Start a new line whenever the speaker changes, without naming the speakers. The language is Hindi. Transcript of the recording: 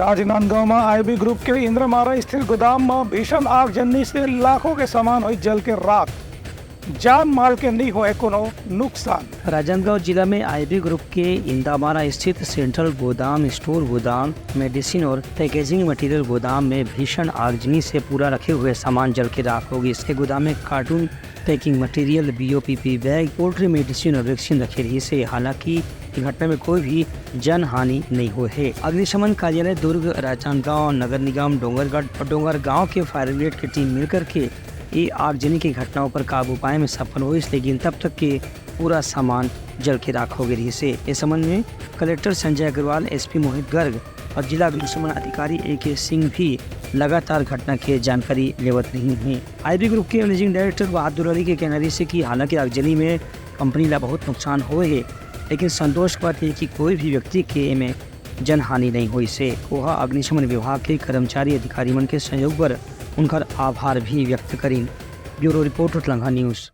राजनांदगांव में आईबी ग्रुप के इंद्रमारा स्थित गोदाम में भीषण आगजनी से लाखों के सामान हुई जल के राख। जान माल के नहीं हुए कोनो नुकसान।
राजनांदगांव जिला में आईबी ग्रुप के इंद्रमारा स्थित सेंट्रल गोदाम, स्टोर गोदाम, मेडिसिन और पैकेजिंग मटेरियल गोदाम में भीषण आगजनी से पूरा रखे हुए सामान जल के राख हो गई। इसके गोदाम में cartoon, packing material, BOPP bag, poultry medicine और वैक्सीन रखे रही से हालांकि घटना में कोई भी जन हानि नहीं हुई है। अग्निशमन कार्यालय दुर्ग, राजनांदगांव, नगर निगम डोंगरगढ़ और डोंगरगांव के फायर ब्रिगेड की टीम मिलकर के ये आगजनी की घटनाओं पर काबू पाने में सफल हुई, लेकिन तब तक के पूरा सामान जल के राख हो गई से इस संबंध में कलेक्टर संजय अग्रवाल, एसपी मोहित गर्ग और जिला अग्निशमन अधिकारी AK सिंह भी लगातार घटना की जानकारी लेवत रही हैं। आईबी ग्रुप के मैनेजिंग डायरेक्टर बहादुर अली के कहने से कि हालांकि आगजनी में कंपनी ला बहुत नुकसान हुए है, लेकिन संतोष की बात है कि कोई भी व्यक्ति के में जन हानि नहीं हुई से वह अग्निशमन विभाग के कर्मचारी अधिकारी मन के सहयोग पर उनका आभार भी व्यक्त करें। Bureau report, Telangana news.